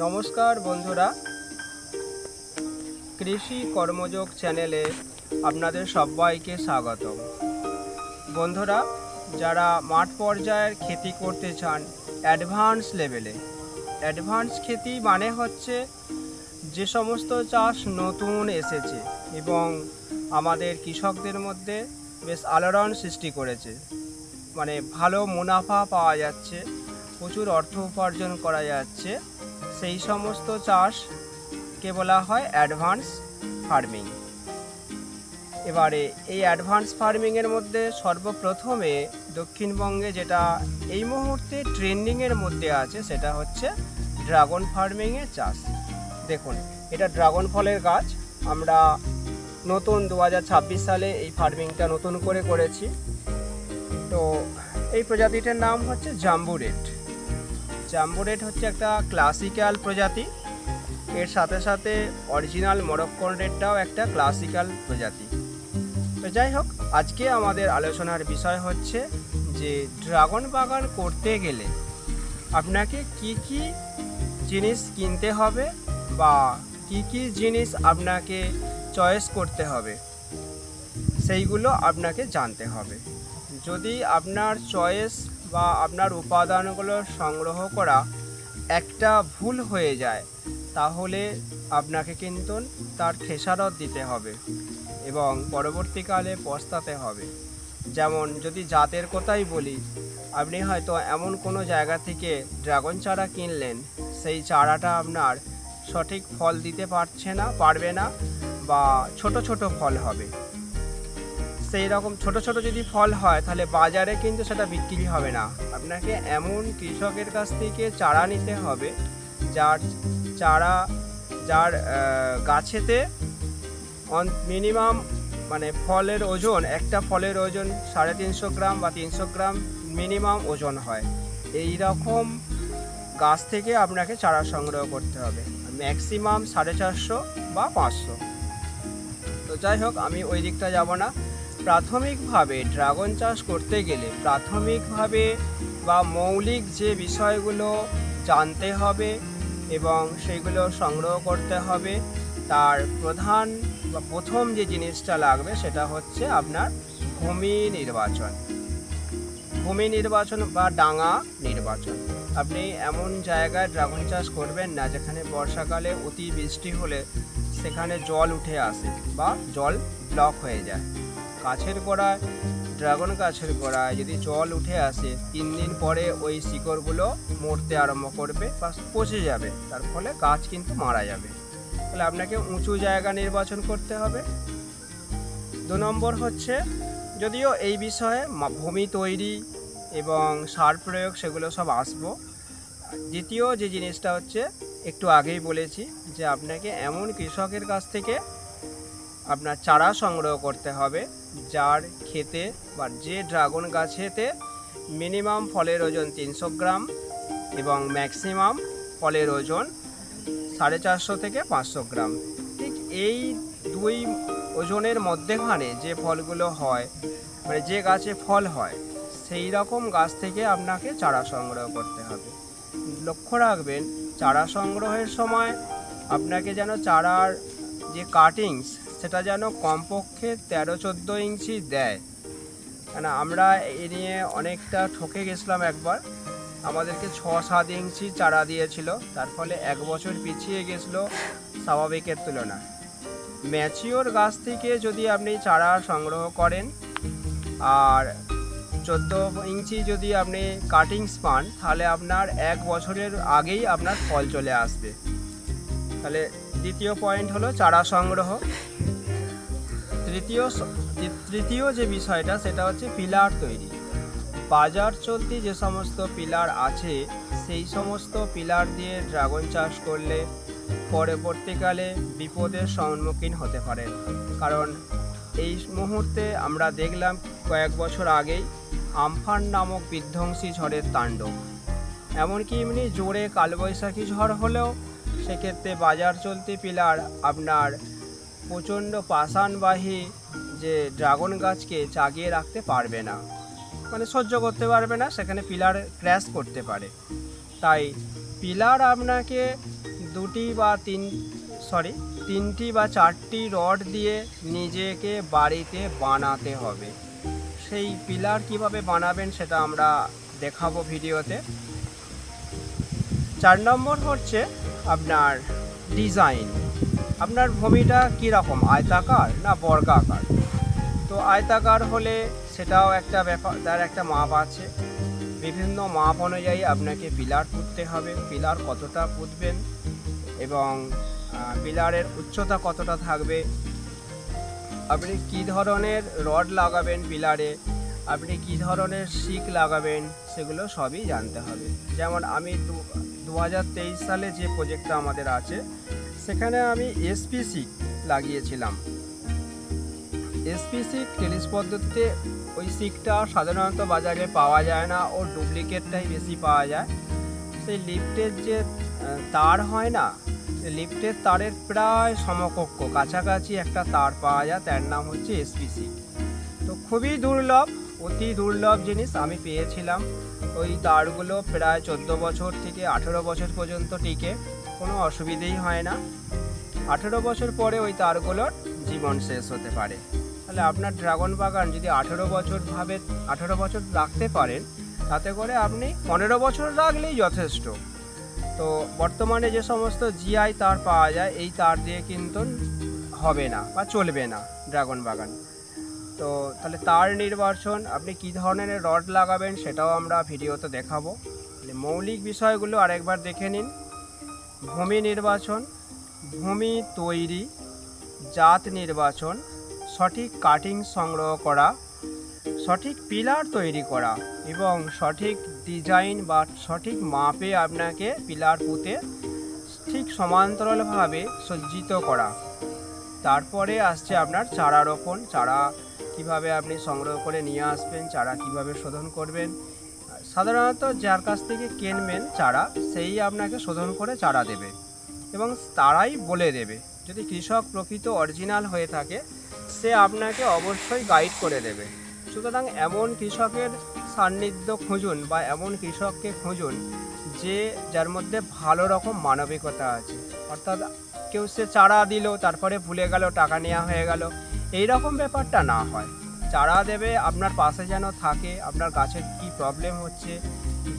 নমস্কার বন্ধুরা, কৃষি কর্মযোগ চ্যানেলে আপনাদের সবাইকে স্বাগতম। বন্ধুরা, যারা মাঠ পর্যায়ের খেতি করতে চান অ্যাডভান্স লেভেলে, অ্যাডভান্স খেতি মানে হচ্ছে যে সমস্ত চাষ নতুন এসেছে এবং আমাদের কৃষকদের মধ্যে বেশ আলোড়ন সৃষ্টি করেছে, মানে ভালো মুনাফা পাওয়া যাচ্ছে, প্রচুর অর্থ উপার্জন করা যাচ্ছে, সেই সমস্ত চাষকে বলা হয় অ্যাডভান্স ফার্মিং। এবারে এই অ্যাডভান্স ফার্মিংয়ের মধ্যে সর্বপ্রথমে দক্ষিণবঙ্গে যেটা এই মুহূর্তে ট্রেন্ডিংয়ের মধ্যে আছে সেটা হচ্ছে ড্রাগন ফার্মিংয়ের চাষ। দেখুন, এটা ড্রাগন ফলের গাছ। আমরা নতুন 2026 সালে এই ফার্মিংটা নতুন করে করেছি। তো এই প্রজাতিটার নাম হচ্ছে জাম্বু রেড। জাম্বু রেড হচ্ছে একটা ক্লাসিক্যাল প্রজাতি, এর সাথে সাথে অরিজিনাল মরক্কন রেডটাও একটা ক্লাসিক্যাল প্রজাতি। তো যাই হোক, আজকে আমাদের আলোচনার বিষয় হচ্ছে যে ড্রাগন বাগান করতে গেলে আপনাকে কি কি জিনিস কিনতে হবে বা কি কি জিনিস আপনাকে চয়েস করতে হবে সেইগুলো আপনাকে জানতে হবে। যদি আপনার চয়েস বা আপনার উপাদানগুলো সংগ্রহ করা একটা ভুল হয়ে যায় তাহলে আপনাকে কিন্তু তার খেসারত দিতে হবে এবং পরবর্তীকালে পস্তাতে হবে। যেমন যদি জাতের কথাই বলি, আপনি হয়তো এমন কোনো জায়গা থেকে ড্রাগন চারা কিনলেন, সেই চারাটা আপনার সঠিক ফল দিতে পারবে না বা ছোট ছোট ফল হবে। সেই রকম ছোট ছোট যদি ফল হয় তাহলে বাজারে কিন্তু সেটা বিক্রি হবে না। আপনাকে এমন কৃষকের কাছ থেকে চারা নিতে হবে যার গাছেতে মিনিমাম মানে ফলের ওজন, একটা ফলের ওজন 350 গ্রাম বা 300 গ্রাম মিনিমাম ওজন হয়। এই রকম গাছ থেকে আপনাকে চারা সংগ্রহ করতে হবে, ম্যাক্সিমাম 450 বা 500। তো যাই হোক, আমি ওই দিকটা যাব না। প্রাথমিকভাবে ড্রাগন চাষ করতে গেলে প্রাথমিকভাবে বা মৌলিক যে বিষয়গুলো জানতে হবে এবং সেগুলো সংগ্রহ করতে হবে, তার প্রথম যে জিনিসটা লাগবে সেটা হচ্ছে আপনার ভূমি নির্বাচন বা ডাঙা নির্বাচন। আপনি এমন জায়গায় ড্রাগন চাষ করবেন না যেখানে বর্ষাকালে অতি বৃষ্টি হলে সেখানে জল উঠে আসে বা জল ব্লক হয়ে যায়। ড্রাগন গাছের গোড়ায় যদি জল উঠে আসে, 3 দিন পরে ওই শিকড়গুলো মরতে আরম্ভ করবে বা পচে যাবে, তার ফলে গাছ কিন্তু মারা যাবে। তাহলে আপনাকে উঁচু জায়গা নির্বাচন করতে হবে। 2 নম্বর হচ্ছে, যদিও এই বিষয়ে ভূমি তৈরি এবং সার প্রয়োগ সেগুলো সব আসবো। দ্বিতীয় যে জিনিসটা হচ্ছে, একটু আগেই বলেছি যে আপনাকে এমন কৃষকের কাছ থেকে আপনার চারা সংগ্রহ করতে হবে যার ক্ষেতে বা যে ড্রাগন গাছেতে মিনিমাম ফলের ওজন 300 গ্রাম এবং ম্যাক্সিমাম ফলের ওজন 450 থেকে 500 গ্রাম। ঠিক এই দুই ওজনের মধ্যেখানে যে ফলগুলো হয়, মানে যে গাছে ফল হয়, সেই রকম গাছ থেকে আপনাকে চারা সংগ্রহ করতে হবে। লক্ষ্য রাখবেন, চারা সংগ্রহের সময় আপনাকে যেন চারার যে কাটিংস সেটা যেন কমপক্ষে 13-14 ইঞ্চি দেয়। কেন আমরা এ নিয়ে অনেকটা ঠকে গেছিলাম একবার। আমাদেরকে 6-7 ইঞ্চি চারা দিয়েছিল, তার ফলে 1 বছর পিছিয়ে গেছিলো স্বাভাবিকের তুলনায়। ম্যাচিওর গাছ থেকে যদি আপনি চারা সংগ্রহ করেন আর 14 ইঞ্চি যদি আপনি কাটিংস পান, তাহলে আপনার 1 বছরের আগেই আপনার ফল চলে আসবে। তাহলে দ্বিতীয় পয়েন্ট হলো চারা সংগ্রহ। তৃতীয় যে বিষয়টা সেটা হচ্ছে পিলার তৈরি। বাজার চলতি যে সমস্ত পিলার আছে সেই সমস্ত পিলার দিয়ে ড্রাগন চাষ করলে পরবর্তীকালে বিপদের সম্মুখীন হতে পারেন। কারণ এই মুহূর্তে আমরা দেখলাম কয়েক বছর আগেই আমফান নামক বিধ্বংসী ঝড়ের তাণ্ডব। এমনকি এমনি জোরে কালবৈশাখী ঝড় হলেও সেক্ষেত্রে বাজার চলতি পিলার আপনার প্রচণ্ড পাষাণবাহী যে ড্রাগন গাছকে জাগিয়ে রাখতে পারবে না, মানে সহ্য করতে পারবে না, সেখানে পিলার ক্র্যাশ করতে পারে। তাই পিলার আপনাকে তিনটি বা চারটি রড দিয়ে নিজেকে বাড়িতে বানাতে হবে। সেই পিলার কিভাবে বানাবেন সেটা আমরা দেখাবো ভিডিওতে। 4 নম্বর হচ্ছে আপনার ডিজাইন। আপনার ভূমিটা কীরকম, আয়তাকার না বর্গাকার? তো আয়তাকার হলে সেটাও একটা ব্যাপার, তার একটা মাপ আছে। বিভিন্ন মাপ অনুযায়ী আপনাকে পিলার পুঁততে হবে। পিলার কতটা পুঁতবেন এবং পিলারের উচ্চতা কতটা থাকবে, আপনি কী ধরনের রড লাগাবেন পিলারে, আপনি কী ধরনের শিক লাগাবেন, সেগুলো সবই জানতে হবে। যেমন আমি 2023 সালে যে প্রজেক্টটা আমাদের আছে সেখানে আমি এসপি শিক লাগিয়েছিলাম। এসপি শিক টেলিস পদ্ধতিতে ওই শিকটা সাধারণত বাজারে পাওয়া যায় না, ওর ডুপ্লিকেটটাই বেশি পাওয়া যায়। সেই লিফটের যে তার হয় না, লিফটের তারের প্রায় সমকক্ষ কাছাকাছি একটা তার পাওয়া যায়, তার নাম হচ্ছে এসপি শিক। তো খুবই দুর্লভ, অতি দুর্লভ জিনিস আমি পেয়েছিলাম। ওই তারগুলো প্রায় 14 বছর থেকে 18 বছর পর্যন্ত টিকে, কোনো অসুবিধেই হয় না। 18 বছর পরে ওই তারগুলোর জীবন শেষ হতে পারে। তাহলে আপনার ড্রাগন বাগান যদি 18 বছর রাখতে পারেন, তাতে করে আপনি 15 বছর রাখলেই যথেষ্ট। তো বর্তমানে যে সমস্ত জিআই তার পাওয়া যায়, এই তার দিয়ে কিন্তু হবে না বা চলবে না ড্রাগন বাগান। তো তাহলে তার নির্বাচন, আপনি কী ধরনের রড লাগাবেন সেটাও আমরা ভিডিওতে দেখাবো। মৌলিক বিষয়গুলো আরেকবার দেখে নিন। ভূমি নির্বাচন, ভূমি তৈরি, জাত নির্বাচন, সঠিক কাটিং সংগ্রহ করা, সঠিক পিলার তৈরি করা এবং সঠিক ডিজাইন বা সঠিক মাপে আপনাকে পিলার পুঁতে ঠিক সমান্তরালভাবে সজ্জিত করা। তারপরে আসছে আপনার চারা রোপণ। চারা কিভাবে আপনি সংগ্রহ করে নিয়ে আসবেন, চারা কিভাবে শোধন করবেন। সাধারণত যার কাছ থেকে কিনবেন চারা, সেই আপনাকে শোধন করে চারা দেবে এবং তারাই বলে দেবে। যদি কৃষক প্রকৃত অরিজিনাল হয়ে থাকে, সে আপনাকে অবশ্যই গাইড করে দেবে। সুতরাং এমন কৃষকের সান্নিধ্য খুঁজুন বা এমন কৃষককে খুঁজুন যার মধ্যে ভালো রকম মানবিকতা আছে। অর্থাৎ কেউ সে চারা দিল, তারপরে ভুলে গেল, টাকা নেওয়া হয়ে গেল, এই রকম ব্যাপারটা না হয়। চারা দেবে, আপনার পাশে যেন থাকে, আপনার গাছের কী প্রবলেম হচ্ছে,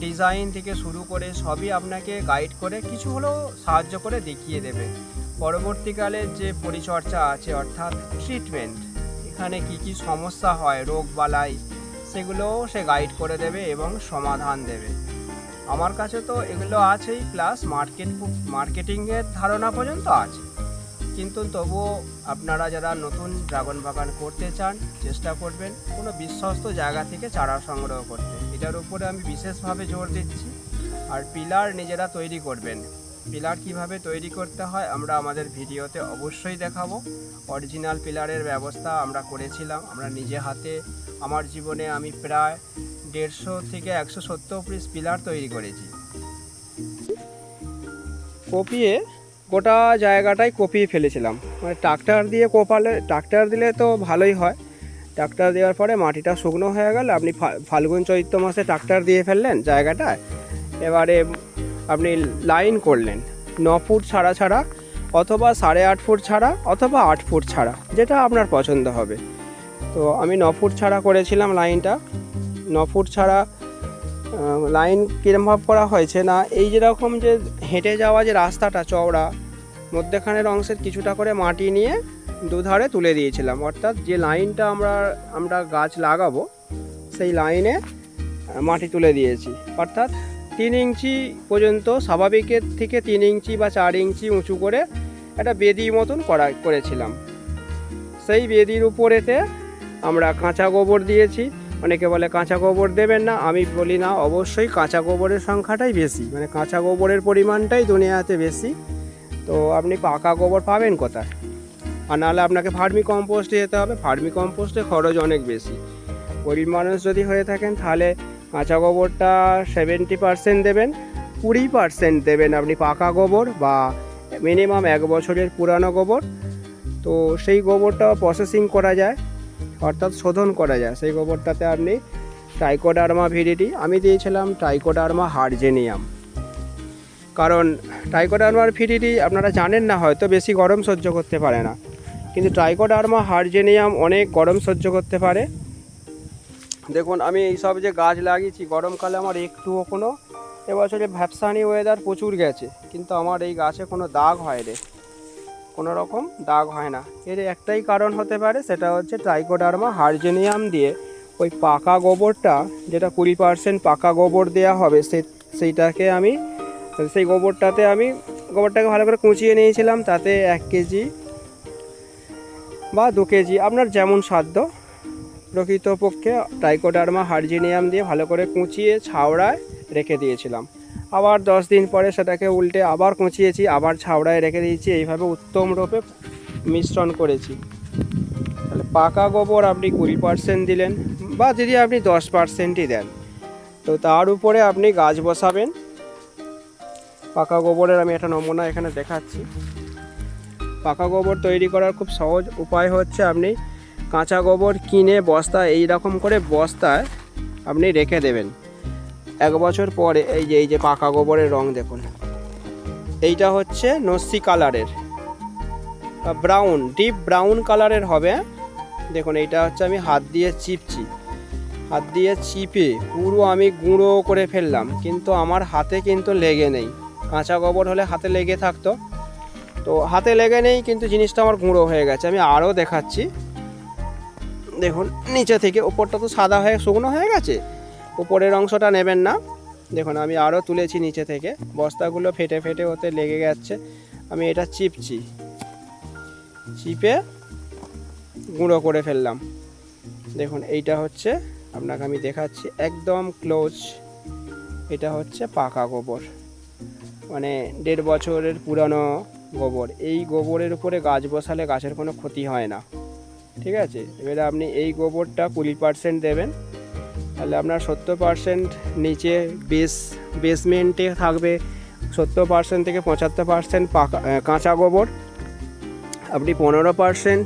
ডিজাইন থেকে শুরু করে সবই আপনাকে গাইড করে কিছু হলেও সাহায্য করে দেখিয়ে দেবে। পরবর্তীকালে যে পরিচর্যা আছে, অর্থাৎ ট্রিটমেন্ট, এখানে কি কি সমস্যা হয়, রোগ বালাই, সেগুলোও সে গাইড করে দেবে এবং সমাধান দেবে। আমার কাছে তো এগুলো আছেই, প্লাস মার্কেটিংয়ের ধারণা পর্যন্ত আছে। কিন্তু তবুও আপনারা যারা নতুন ড্রাগন বাগান করতে চান, চেষ্টা করবেন কোনো বিশ্বস্ত জায়গা থেকে চারা সংগ্রহ করতে। এটার উপরে আমি বিশেষভাবে জোর দিচ্ছি। আর পিলার নিজেরা তৈরি করবেন। পিলার কিভাবে তৈরি করতে হয় আমরা আমাদের ভিডিওতে অবশ্যই দেখাবো। অরিজিনাল পিলারের ব্যবস্থা আমরা করেছিলাম, আমরা নিজে হাতে। আমার জীবনে আমি প্রায় 150 থেকে 170 পিস পিলার তৈরি করেছি। কপিয়ে গোটা জায়গাটাই কপিয়ে ফেলেছিলাম, মানে ট্রাক্টর দিয়ে কোপালে, ট্রাক্টর দিলে তো ভালোই হয়। ট্রাক্টর দেওয়ার পরে মাটিটা শুকনো হয়ে গেল, আপনি ফাল্গুন চৈত্র মাসে ট্রাক্টর দিয়ে ফেললেন জায়গাটায়। এবারে আপনি লাইন করলেন 9 ফুট ছাড়া ছাড়া, অথবা 8.5 ফুট ছাড়া, অথবা 8 ফুট ছাড়া, যেটা আপনার পছন্দ হবে। তো আমি 9 ফুট ছাড়া করেছিলাম লাইনটা। 9 ফুট ছাড়া লাইন কীরমভাবে করা হয়েছে না, এই যেরকম যে হেঁটে যাওয়া যে রাস্তাটা চওড়া, মধ্যেখানের অংশের কিছুটা করে মাটি নিয়ে দুধারে তুলে দিয়েছিলাম। অর্থাৎ যে লাইনটা আমরা গাছ লাগাবো, সেই লাইনে মাটি তুলে দিয়েছি। অর্থাৎ 3 ইঞ্চি পর্যন্ত, স্বাভাবিকের থেকে 3 ইঞ্চি বা 4 ইঞ্চি উঁচু করে একটা বেদি মতন করেছিলাম। সেই বেদির উপরেতে আমরা কাঁচা গোবর দিয়েছি। অনেকে বলে কাঁচা গোবর দেবেন না, আমি বলি না, অবশ্যই কাঁচা গোবরের সংখ্যাটাই বেশি, মানে কাঁচা গোবরের পরিমাণটাই দুনিয়াতে বেশি। তো আপনি পাকা গোবর পাবেন কোথায়? আর নাহলে আপনাকে ভার্মি কম্পোস্টে যেতে হবে। ভার্মি কম্পোস্টে খরচ অনেক বেশি। গরিব মানুষ যদি হয়ে থাকেন, তাহলে কাঁচা গোবরটা 70% দেবেন, 20% দেবেন আপনি পাকা গোবর বা মিনিমাম 1 বছরের পুরানো গোবর। তো সেই গোবরটা প্রসেসিং করা যায়, অর্থাৎ শোধন করা যায়। সেই গোবরটাতে আপনি ট্রাইকোডার্মা ভিরিডি, আমি দিয়েছিলাম ট্রাইকোডার্মা হার্জেনিয়াম, কারণ ট্রাইকোডার্মা ভিরিডি আপনারা জানেন না, হয়তো বেশি গরম সহ্য করতে পারে না, কিন্তু ট্রাইকোডার্মা হার্জেনিয়াম অনেক গরম সহ্য করতে পারে। দেখুন আমি এইসব যে গাছ লাগিয়েছি, গরমকালে আমার একটুও কোনো, এবছরে ভ্যাপসানি ওয়েদার প্রচুর গেছে, কিন্তু আমার এই গাছে কোনো দাগ হয় রে, কোনো রকম দাগ হয় না। এর একটাই কারণ হতে পারে, সেটা হচ্ছে ট্রাইকোডার্মা হার্জেনিয়াম দিয়ে ওই পাকা গোবরটা, যেটা 20% পাকা গোবর দেওয়া হবে, সেইটাকে আমি সেই গোবরটাকে ভালো করে কুচিয়ে নিয়েছিলাম। তাতে 1 কেজি বা 2 কেজি আপনার যেমন সাধ্য, প্রকৃতপক্ষে ট্রাইকোডার্মা হার্জেনিয়াম দিয়ে ভালো করে কুচিয়ে ছাওড়ায় রেখে দিয়েছিলাম। আবার 10 দিন পরে সেটাকে উল্টে আবার কুচিয়েছি, আবার ছাওড়ায় রেখে দিয়েছি। এইভাবে উত্তম রূপে মিশ্রণ করেছি। তাহলে পাকা গোবর আপনি 20% দিলেন, বা যদি আপনি 10%ই দেন, তো তার উপরে আপনি গাছ বসাবেন। পাকা গোবরের আমি একটা নমুনা এখানে দেখাচ্ছি। পাকা গোবর তৈরি করার খুব সহজ উপায় হচ্ছে, আপনি কাঁচা গোবর কিনে বস্তা, এই রকম করে বস্তায় আপনি রেখে দেবেন। 1 বছর পরে এই যে পাকা গোবরের রং দেখুন, এইটা হচ্ছে নস্যি কালারের, ব্রাউন, ডিপ ব্রাউন কালারের হবে। দেখুন এইটা হচ্ছে আমি হাত দিয়ে চিপে পুরো আমি গুঁড়ো করে ফেললাম, কিন্তু আমার হাতে কিন্তু লেগে নেই। কাঁচা গোবর হলে হাতে লেগে থাকতো, তো হাতে লেগে নেই, কিন্তু জিনিসটা আমার গুঁড়ো হয়ে গেছে। আমি আরও দেখাচ্ছি, দেখুন নিচে থেকে ওপরটা তো সাদা হয়ে শুকনো হয়ে গেছে, উপরের অংশটা নেবেন না। দেখুন আমি আরও তুলেছি নিচে থেকে, বস্তাগুলো ফেটে ফেটে ওতে লেগে যাচ্ছে। আমি এটা চিপে গুঁড়ো করে ফেললাম। দেখুন এইটা হচ্ছে, আপনাকে আমি দেখাচ্ছি একদম ক্লোজ, এটা হচ্ছে পাকা গোবর, মানে 1.5 বছরের পুরানো গোবর। এই গোবরের উপরে গাছ বসালে গাছের কোনো ক্ষতি হয় না, ঠিক আছে। এবারে আপনি এই গোবরটা 20% দেবেন, তাহলে আপনার 70% নিচে বেসমেন্টে থাকবে, 70% থেকে 75% পাকা কাঁচা গোবর। আপনি 15%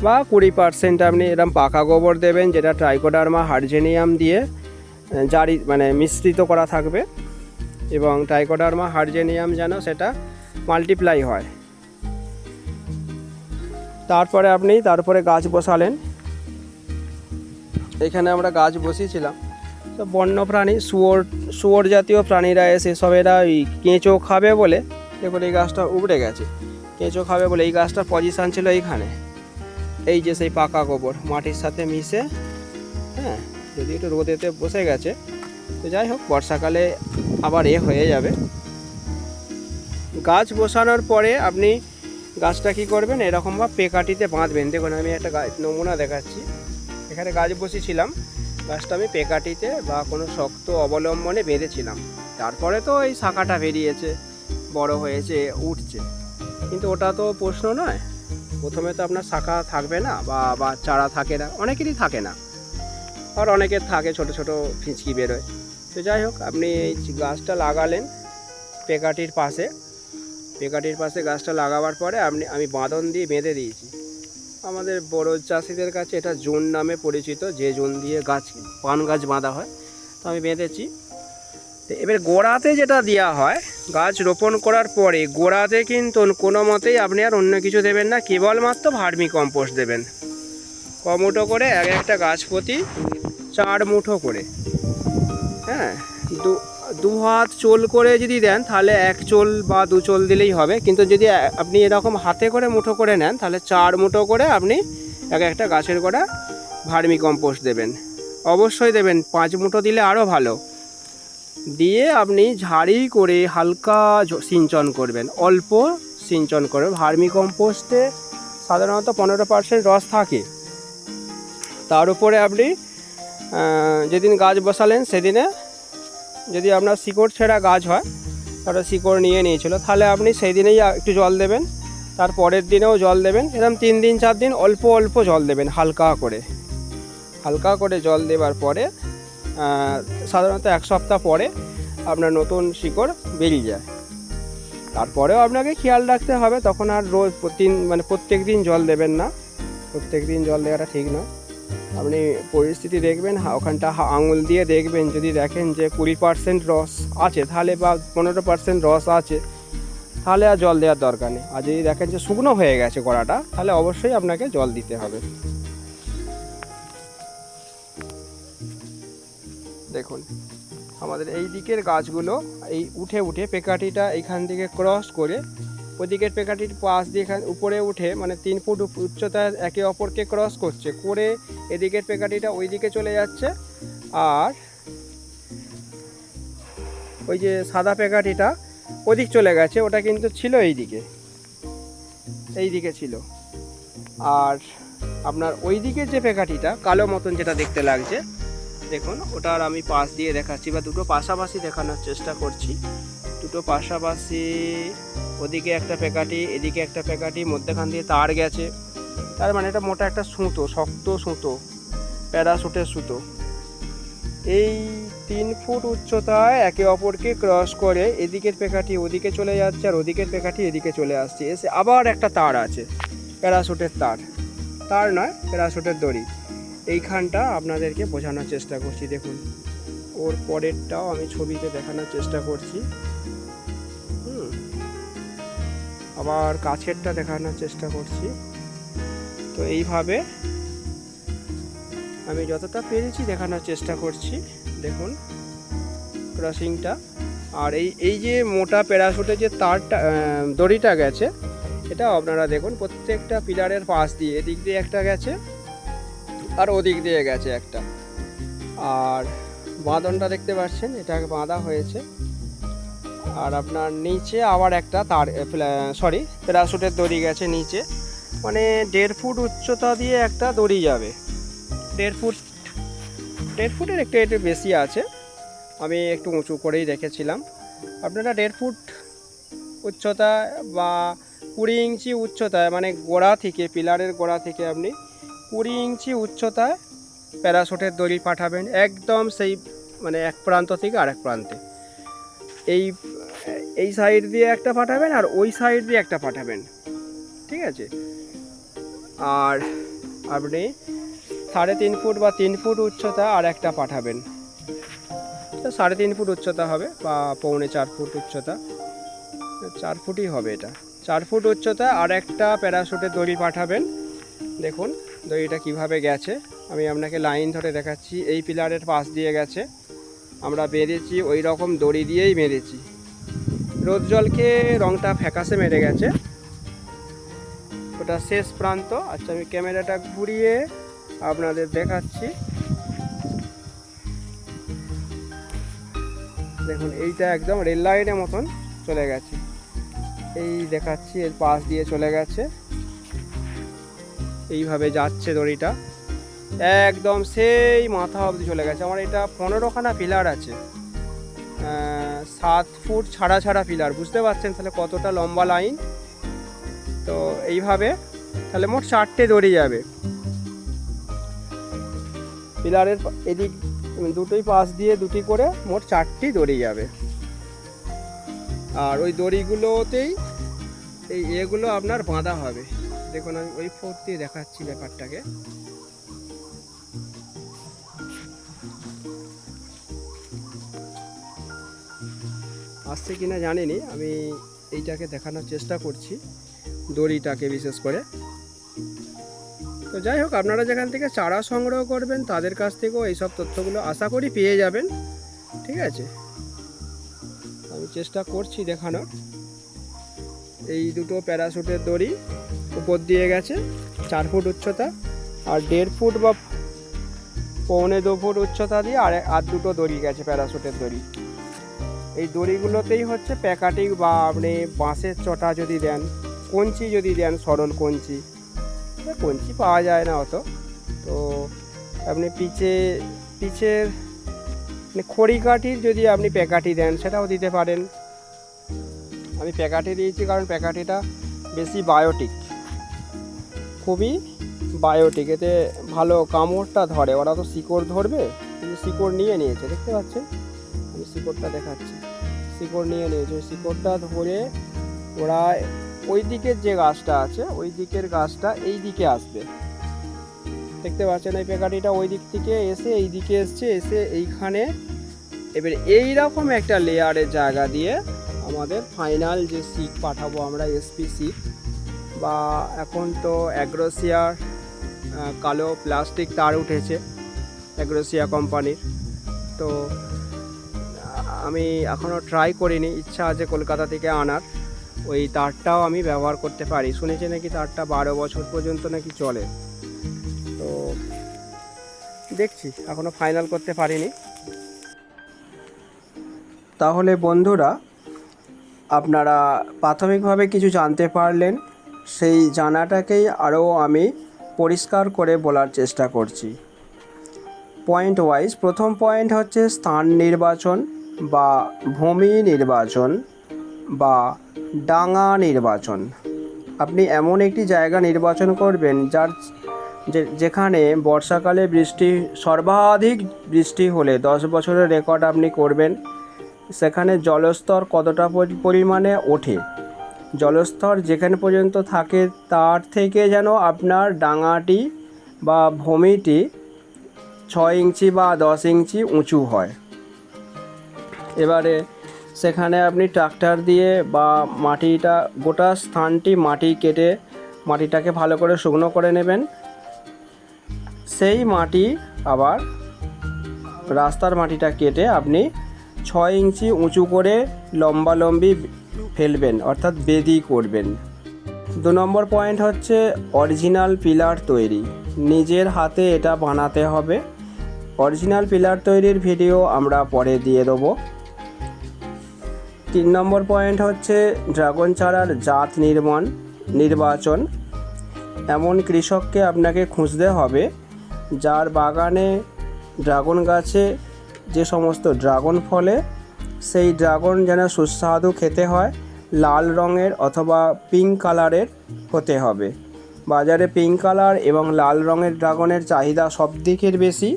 বা 20% আপনি এরকম পাকা গোবর দেবেন, যেটা ট্রাইকোডার্মা হার্জেনিয়াম দিয়ে মিশ্রিত করা থাকবে, এবং ট্রাইকোডার্মা হার্জেনিয়াম যেন সেটা মাল্টিপ্লাই হয়। তারপরে গাছ বসালেন। এখানে আমরা গাছ বসিয়েছিলাম, তো বন্য প্রাণী, শুয়োর জাতীয় প্রাণীরা এসে সব এরা ওই কেঁচো খাবে বলে, দেখুন এই গাছটা উবড়ে গেছে, কেঁচো খাবে বলে এই গাছটার পজিশান ছিল এইখানে। এই যে সেই পাকা গোবর মাটির সাথে মিশে, হ্যাঁ, যদি একটু রোদেতে বসে গেছে, তো যাই হোক, বর্ষাকালে আবার হয়ে যাবে। গাছ বসানোর পরে আপনি গাছটা কি করবেন, এরকমভাবে পেকাটিতে বাঁধবেন। দেখুন আমি একটা নমুনা দেখাচ্ছি, এখানে গাছ বসিয়েছিলাম, গাছটা আমি পেকাটিতে বা কোনো শক্ত অবলম্বনে বেঁধেছিলাম। তারপরে তো এই শাখাটা বেরিয়েছে, বড় হয়েছে, উঠছে, কিন্তু ওটা তো প্রশ্ন নয়। প্রথমে তো আপনার শাখা থাকবে না, বা চারা থাকে না, অনেকেরই থাকে না, আর অনেকের থাকে, ছোট ছোট ফিঁচকি বেরোয়। তো যাই হোক, আপনি এই গাছটা লাগালেন পেকাটির পাশে গাছটা লাগাবার পরে আমি বাঁধন দিয়ে বেঁধে দিয়েছি। আমাদের বড় চাষিদের কাছে এটা জুন নামে পরিচিত, যে জুন দিয়ে পান গাছ বাঁধা হয়, তো আমি বেঁধেছি। তো এবার গোড়াতে যেটা দেওয়া হয়, গাছ রোপণ করার পরে গোড়াতে কিন্তু কোনো মতেই আপনি আর অন্য কিছু দেবেন না, কেবলমাত্র ভার্মি কম্পোস্ট দেবেন। কমুটো করে একটা গাছ প্রতি 4 মুঠো করে, হ্যাঁ, 2 হাত চোল করে যদি দেন, তাহলে 1 চোল বা 2 চোল দিলেই হবে। কিন্তু যদি আপনি এরকম হাতে করে মুঠো করে নেন, তাহলে 4 মুঠো করে আপনি একটা গাছের গোড়া ভার্মি কম্পোস্ট দেবেন। অবশ্যই দেবেন, 5 মুঠো দিলে আরও ভালো। দিয়ে আপনি ঝাড়ি করে হালকা সিঞ্চন করবেন, অল্প সিঞ্চন করবেন। ভার্মি কম্পোস্টে সাধারণত 15% রস থাকে। তার উপরে আপনি যেদিন গাছ বসালেন সেদিনে যদি আপনার শিকড় ছেঁড়া গাছ হয়, তাহলে শিকড় নিয়েছিল, তাহলে আপনি সেই দিনেই একটু জল দেবেন, তার পরের দিনেও জল দেবেন। এরকম 3 দিন 4 দিন অল্প অল্প জল দেবেন, হালকা করে জল দেওয়ার পরে সাধারণত 1 সপ্তাহ পরে আপনার নতুন শিকড় বেরিয়ে যায়। তারপরেও আপনাকে খেয়াল রাখতে হবে, তখন আর রোজ প্রত্যেক দিন জল দেবেন না, প্রত্যেক দিন জল দেওয়াটা ঠিক নয়। আপনি পরিস্থিতি দেখবেন, ওখানটা আঙুল দিয়ে দেখবেন, যদি দেখেন যে 20% রস আছে তাহলে, বা 15% রস আছে, তাহলে আর জল দেওয়ার দরকার নেই। আর যদি দেখেন যে শুকনো হয়ে গেছে গোড়াটা, তাহলে অবশ্যই আপনাকে জল দিতে হবে। দেখুন আমাদের এই দিকের গাছগুলো এই উঠে উঠে পেকাটিটা এইখান থেকে ক্রস করে ওদিকের পেকাটির পাশ দিয়ে এখানে উপরে উঠে, মানে 3 ফুট উচ্চতায় একে অপরকে ক্রস করছে, করে এদিকের পেকাটিটা ওই দিকে চলে যাচ্ছে। আর ওই যে সাদা পেকাটিটা ওদিক চলে গেছে, ওটা কিন্তু ছিল এই দিকে ছিল। আর আপনার ওই দিকের যে পেকাটিটা কালো মতন যেটা দেখতে লাগছে, দেখুন ওটার আমি পাশ দিয়ে দেখাচ্ছি, বা দুটো পাশাপাশি দেখানোর চেষ্টা করছি। দুটো পাশাপাশি, ওদিকে একটা পেকাটি, এদিকে একটা পেকাটি, মধ্যেখান দিয়ে তার গেছে। তার মানে এটা মোটা একটা সুতো, শক্ত সুতো, প্যারাশুটের সুতো। এই 3 ফুট উচ্চতায় একে অপরকে ক্রস করে এদিকের পেকাটি ওদিকে চলে যাচ্ছে, আর ওদিকের পেকাটি এদিকে চলে আসছে। এসে আবার একটা তার আছে, প্যারাশুটের তার নয়, প্যারাশুটের দড়ি। এইখানটা আপনাদেরকে বোঝানোর চেষ্টা করছি। দেখুন ওর পরেরটাও আমি ছবিতে দেখানোর চেষ্টা করছি। আবার কাছেরটা দেখানোর চেষ্টা করছি। তো এইভাবে আমি যতটা পেরেছি দেখানোর চেষ্টা করছি। দেখুন ক্রসিংটা। আর এই যে মোটা প্যারাশুটে যে তারটা, দড়িটা গেছে, এটা আপনারা দেখুন প্রত্যেকটা পিলারের পাশ দিয়ে, এদিক দিয়ে একটা গেছে আর ওদিক দিয়ে গেছে একটা। আর বাঁধনটা দেখতে পাচ্ছেন, এটা বাঁধা হয়েছে। আর আপনার নিচে আবার একটা তার, প্যারাশুটের দড়ি গেছে নিচে, মানে 1.5 ফুট উচ্চতা দিয়ে একটা দড়ি যাবে। 1.5 ফুটের একটু বেশি আছে, আমি একটু উঁচু করেই রেখেছিলাম। আপনারা 1.5 ফুট উচ্চতা বা 20 ইঞ্চি উচ্চতায়, মানে গোড়া থেকে, পিলারের গোড়া থেকে আপনি 20 ইঞ্চি উচ্চতায় প্যারাশুটের দড়ি পাঠাবেন, একদম সেই মানে এক প্রান্ত থেকে আরেক প্রান্তে। এই সাইড দিয়ে একটা পাঠাবেন আর ওই সাইড দিয়ে একটা পাঠাবেন, ঠিক আছে? আর আপনি 3.5 ফুট বা 3 ফুট উচ্চতা আর একটা পাঠাবেন। 3.5 ফুট উচ্চতা হবে, বা 3.25 ফুট উচ্চতা, 4 ফুটই হবে এটা। 4 ফুট উচ্চতা আর একটা প্যারাশুটের দড়ি পাঠাবেন। দেখুন দড়িটা কিভাবে গেছে, আমি আপনাকে লাইন ধরে দেখাচ্ছি। এই পিলারের পাশ দিয়ে গেছে, আমরা বেঁধেছি ওই রকম দড়ি দিয়েই বেঁধেছি। রোদ জলকে রঙটা ফ্যাকাশে মেরে গেছে, ওটা শেষ প্রান্ত। আচ্ছা আমি ক্যামেরাটা ঘুরিয়ে আপনাদের দেখাচ্ছি। দেখুন এইটা একদম রেল লাইনের মতন চলে গেছে, এই দেখাচ্ছি, এর পাশ দিয়ে চলে গেছে, এইভাবে যাচ্ছে দড়িটা একদম সেই মাথা অবধি চলে গেছে। আমার এটা 15খানা পিলার আছে, 7 ফুট ছাড়া পিলার, বুঝতে পারছেন তাহলে কতটা লম্বা লাইন। তো এইভাবে তাহলে মোট 4টে দড়ি যাবে পিলারের এদিক, দুটোই পাশ দিয়ে দুটি করে, মোট 4টি দড়ি যাবে। আর ওই দড়িগুলোতেই এগুলো আপনার বাঁধা হবে। দেখুন আমি ওই ফোর দিয়ে দেখাচ্ছি ব্যাপারটাকে। আসছে কিনা জানিনি, আমি এইটাকে দেখানোর চেষ্টা করছি, দড়িটাকে বিশেষ করে। তো যাই হোক, আপনারা যেখান থেকে চারা সংগ্রহ করবেন তাদের কাছ থেকেও এইসব তথ্যগুলো আশা করি পেয়ে যাবেন, ঠিক আছে? আমি চেষ্টা করছি দেখানোর। এই দুটো প্যারাশুটের দড়ি উপর দিয়ে গেছে 4 ফুট উচ্চতা, আর 1.5 ফুট বা 1.25 ফুট উচ্চতা দিয়ে আর দুটো দড়ি গেছে প্যারাশুটের দড়ি। এই দড়িগুলোতেই হচ্ছে প্যাকাটিং, বা আপনি বাঁশের চটা যদি দেন, কঞ্চি যদি দেন, সরল কঞ্চি পাওয়া যায় না অত, তো আপনি পিচের মানে খড়ি কাঠির যদি আপনি প্যাকাটি দেন সেটাও দিতে পারেন। আমি প্যাকাটি দিয়েছি কারণ প্যাকাটিটা বেশি বায়োটিক, খুবই বায়োটিক, এতে ভালো কামড়টা ধরে। ওরা তো শিকড় ধরবে, কিন্তু শিকড় নিয়ে নিয়েছে, দেখতে পাচ্ছেন, আমি শিকড়টা দেখাচ্ছি, শিকড় নিয়ে নিয়েছে। শিকড়টা ধরে ওরা ওই দিকের যে গাছটা আছে, ওই দিকের গাছটা এই দিকে আসবে, দেখতে পাচ্ছেন এই পেকাটিটা ওই দিক থেকে এসে এই দিকে এসছে, এসে এইখানে এবার এইরকম একটা লেয়ারের জায়গা দিয়ে আমাদের ফাইনাল যে শিক পাঠাবো আমরা এসপি শিক, বা এখন তো অ্যাগ্রোসিয়ার কালো প্লাস্টিক তার উঠেছে অ্যাগ্রোসিয়া কোম্পানির। তো আমি এখনও ট্রাই করিনি, ইচ্ছা আছে কলকাতা থেকে আনার। ওই তারটাও আমি ব্যবহার করতে পারি, শুনেছি নাকি তারটা 12 বছর পর্যন্ত নাকি চলে। তো দেখছি, এখনও ফাইনাল করতে পারিনি। তাহলে বন্ধুরা, আপনারা প্রাথমিকভাবে কিছু জানতে পারলেন, সেই জানাটাকেই আরও আমি পরিষ্কার করে বলার চেষ্টা করছি পয়েন্ট ওয়াইজ। প্রথম পয়েন্ট হচ্ছে স্থান নির্বাচন বা ভূমি নির্বাচন বা ডাঙা নির্বাচন। আপনি এমন একটি জায়গা নির্বাচন করবেন যেখানে বর্ষাকালে সর্বাধিক বৃষ্টি হলে 10 বছরের রেকর্ড আপনি করবেন। সেখানে জলস্তর কতটা পরিমাণে ওঠে, জলস্তর যেখানে পর্যন্ত থাকে তার থেকে যেন আপনার ডাঙাটি বা ভূমিটি 6 ইঞ্চি বা 10 ইঞ্চি উঁচু হয়। এবারে সেখানে আপনি ট্রাক্টর দিয়ে বা মাটিটা গোটা স্থানটি মাটি কেটে মাটিটাকে ভালো করে শুকনো করে নেবেন। সেই মাটি আবার রাস্তার মাটিটা কেটে আপনি 6 ইঞ্চি উঁচু করে লম্বালম্বি ফেলবেন, অর্থাৎ বেদি করবেন। 2 নম্বর পয়েন্ট হচ্ছে অরিজিনাল পিলার তৈরি, নিজের হাতে এটা বানাতে হবে। অরিজিনাল পিলার তৈরির ভিডিও আমরা পরে দিয়ে দেবো। 3 নম্বর পয়েন্ট হচ্ছে ড্রাগন চারার জাত নির্বাচন। এমন কৃষককে আপনাকে খুঁজতে হবে যার বাগানে ড্রাগন গাছে যে সমস্ত ড্রাগন ফলে সেই ড্রাগন যেন সুস্বাদু খেতে হয়, লাল রঙের অথবা পিঙ্ক কালারের হতে হবে। বাজারে পিঙ্ক কালার এবং লাল রঙের ড্রাগনের চাহিদা সব দিকের বেশি,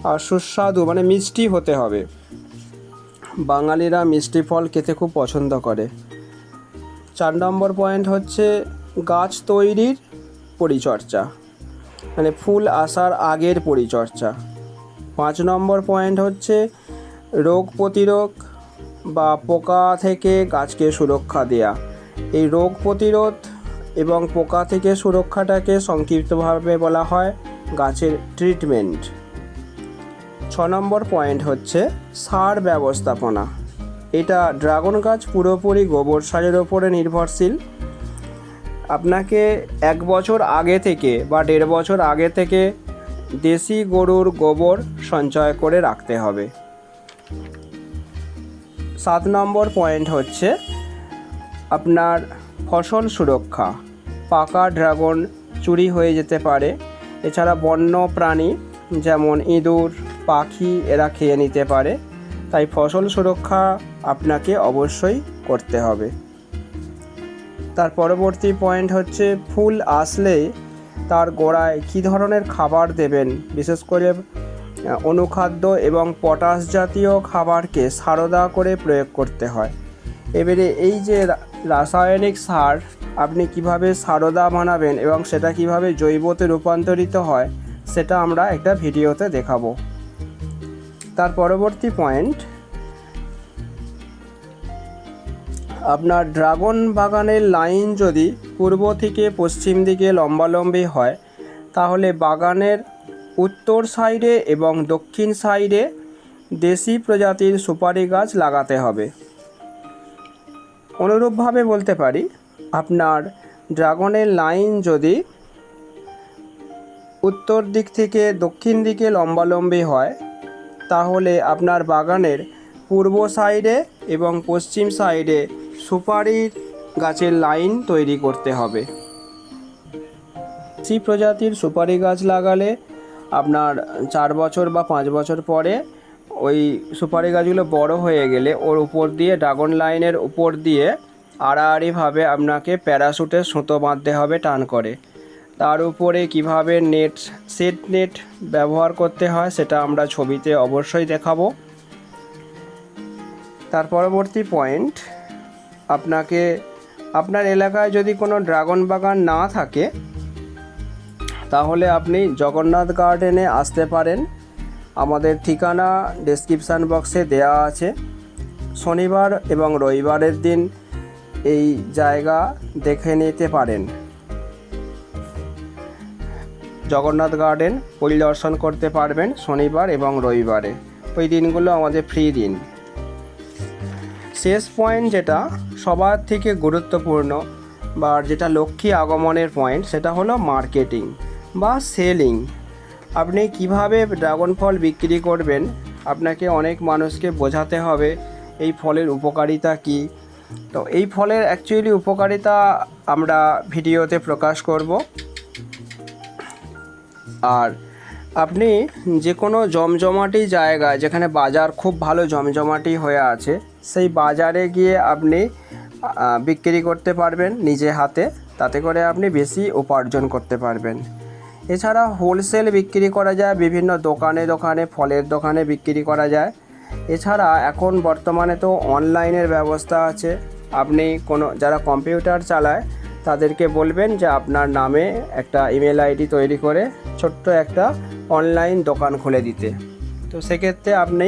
আর সুস্বাদু মানে মিষ্টি হতে হবে। বাঙালিরা মিষ্টি ফল খেতে খুব পছন্দ করে। 4 নম্বর পয়েন্ট হচ্ছে গাছ তৈরির পরিচর্যা, মানে ফুল আসার আগের পরিচর্যা। 5 নম্বর পয়েন্ট হচ্ছে রোগ প্রতিরোধ বা পোকা থেকে গাছকে সুরক্ষা দেয়া। এই রোগ প্রতিরোধ এবং পোকা থেকে সুরক্ষাটাকে সংক্ষিপ্তভাবে বলা হয় গাছের ট্রিটমেন্ট। 6 নম্বর পয়েন্ট হচ্ছে সার ব্যবস্থাপনা। এটা ড্রাগন গাছ পুরোপুরি গোবর সারের ওপরে নির্ভরশীল। আপনাকে 1 বছর আগে থেকে বা 1.5 বছর আগে থেকে দেশি গরুর গোবর সঞ্চয় করে রাখতে হবে। 7 নম্বর পয়েন্ট হচ্ছে আপনার ফসল সুরক্ষা। পাকা ড্রাগন চুরি হয়ে যেতে পারে, এছাড়া বন্য প্রাণী যেমন ইঁদুর, পাখি এরা খেয়ে নিতে পারে, তাই ফসল সুরক্ষা আপনাকে অবশ্যই করতে হবে। তার পরবর্তী পয়েন্ট হচ্ছে ফুল আসলে তার গোড়ায় কী ধরনের খাবার দেবেন, বিশেষ করে অনুখাদ্য এবং পটাশ জাতীয় খাবারকে সারদা করে প্রয়োগ করতে হয়। এবারে এই যে রাসায়নিক সার আপনি কিভাবে সারদা বানাবেন এবং সেটা কিভাবে জৈবতে রূপান্তরিত হয় সেটা আমরা একটা ভিডিওতে দেখাবো। তার পরবর্তী পয়েন্ট, আপনার ড্রাগন বাগানের লাইন যদি পূর্ব থেকে পশ্চিম দিকে লম্বালম্বি হয় তাহলে বাগানের উত্তর সাইডে এবং দক্ষিণ সাইডে দেশি প্রজাতির সুপারি গাছ লাগাতে হবে। অনুরূপভাবে বলতে পারি, আপনার ড্রাগনের লাইন যদি উত্তর দিক থেকে দক্ষিণ দিকে লম্বালম্বি হয় তাহলে আপনার বাগানের পূর্ব সাইডে এবং পশ্চিম সাইডে সুপারির গাছের লাইন তৈরি করতে হবে। দেশি প্রজাতির সুপারি গাছ লাগালে আপনার 4 বছর বা 5 বছর পরে ওই সুপারি গাছগুলো বড় হয়ে গেলে ওর উপর দিয়ে ড্রাগন লাইনের উপর দিয়ে আড়াআড়িভাবে আপনাকে প্যারাশুটের সুতো বাঁধতে হবে টান করে। তার উপরে কিভাবে সেট নেট ব্যবহার করতে হয় সেটা আমরা ছবিতে অবশ্যই দেখাবো। তার পরবর্তী পয়েন্ট, আপনাকে আপনার এলাকায় যদি কোনো ড্রাগন বাগান না থাকে তাহলে আপনি জগন্নাথ গার্ডেনে আসতে পারেন। আমাদের ঠিকানা ডেসক্রিপশান বক্সে দেওয়া আছে। শনিবার এবং রবিবারের দিন এই জায়গা দেখে নিতে পারেন। জগন্নাথ গার্ডেন পরিদর্শন করতে পারবেন শনিবার এবং রবিবারে। ওই দিনগুলো আমাদের ফ্রি দিন। শেষ পয়েন্ট যেটা সবার থেকে গুরুত্বপূর্ণ বা যেটা লক্ষ্মী আগমনের পয়েন্ট, সেটা হলো মার্কেটিং বা সেলিং। আপনি কিভাবে ড্রাগন ফল বিক্রি করবেন, আপনাকে অনেক মানুষকে বোঝাতে হবে এই ফলের উপকারিতা কী। তো এই ফলের অ্যাকচুয়ালি উপকারিতা আমরা ভিডিওতে প্রকাশ করব। আর আপনি যে কোনো জমজমাটি জায়গায়, যেখানে বাজার খুব ভালো জমজমাটি হয়ে আছে, সেই বাজারে গিয়ে আপনি বিক্রি করতে পারবেন নিজে হাতে। তাতে করে আপনি বেশি উপার্জন করতে পারবেন। এছাড়া হোলসেল বিক্রি করা যায়, বিভিন্ন দোকানে দোকানে, ফলের দোকানে বিক্রি করা যায়। এছাড়া এখন বর্তমানে তো অনলাইনের ব্যবস্থা আছে। আপনি যারা কম্পিউটার চালায় তাদেরকে বলবেন যে আপনার নামে একটা ইমেল আইডি তৈরি করে ছোট্ট একটা অনলাইন দোকান খুলে দিতে। তো সেক্ষেত্রে আপনি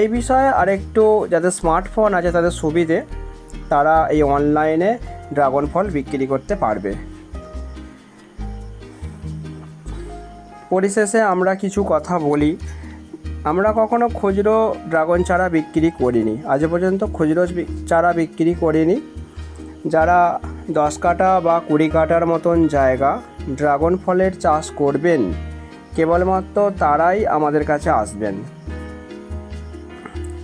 এই বিষয়ে আরেকটু, যাদের স্মার্টফোন আছে তাদের সুবিধে, তারা এই অনলাইনে ড্রাগন ফল বিক্রি করতে পারবে। পরিশেষে আমরা কিছু কথা বলি। আমরা কখনো খুচরো ড্রাগন চারা বিক্রি করিনি, আজ পর্যন্ত খুচরো চারা বিক্রি করিনি। যারা 10 কাঠা বা 20 কাঠার মতন জায়গা ড্রাগন ফলের চাষ করবেন, কেবলমাত্র তারাই আমাদের কাছে আসবেন।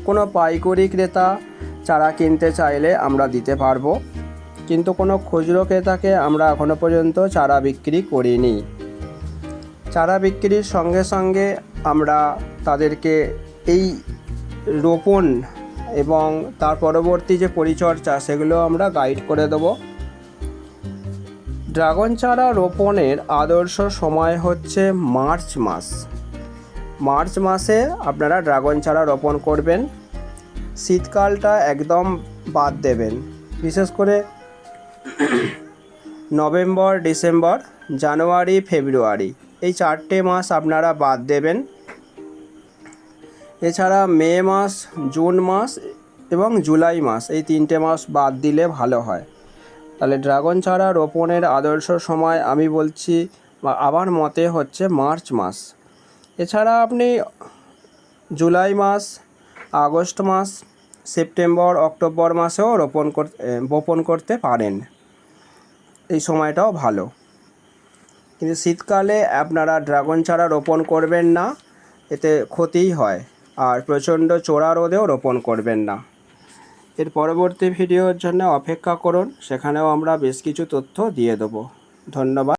কোনো পাইকারি ক্রেতা চারা কিনতে চাইলে আমরা দিতে পারবো, কিন্তু কোনো খুচরো ক্রেতাকে আমরা এখনো পর্যন্ত চারা বিক্রি করিনি। চারা বিক্রির সঙ্গে সঙ্গে আমরা তাদেরকে এই রোপণ এবং তার পরবর্তী যে পরিচর্যা, সেগুলো আমরা গাইড করে দেব। ড্রাগন চারা রোপণের আদর্শ সময় হচ্ছে মার্চ মাস। মার্চ মাসে আপনারা ড্রাগন চারা রোপণ করবেন। শীতকালটা একদম বাদ দেবেন। বিশেষ করে নভেম্বর, ডিসেম্বর, জানুয়ারি, ফেব্রুয়ারি, এই 4টে মাস আপনারা বাদ দেবেন। এছাড়া মে মাস, জুন মাস এবং জুলাই মাস, এই 3টে মাস বাদ দিলে ভালো হয়। তাহলে ড্রাগন চারা রোপণের আদর্শ সময় আমি বলছি, আমার মতে হচ্ছে মার্চ মাস। এছাড়া আপনি জুলাই মাস, আগস্ট মাস, সেপ্টেম্বর, অক্টোবর মাসেও বপন করতে পারেন। এই সময়টাও ভালো। কিন্তু শীতকালে আপনারা ড্রাগন চারা রোপণ করবেন না, এতে ক্ষতিই হয়। আর প্রচণ্ড চড়া রোদেও রোপণ করবেন না। এর পরবর্তী ভিডিওর জন্য অপেক্ষা করুন, সেখানেও আমরা বেশ কিছু তথ্য দিয়ে দেবো। ধন্যবাদ।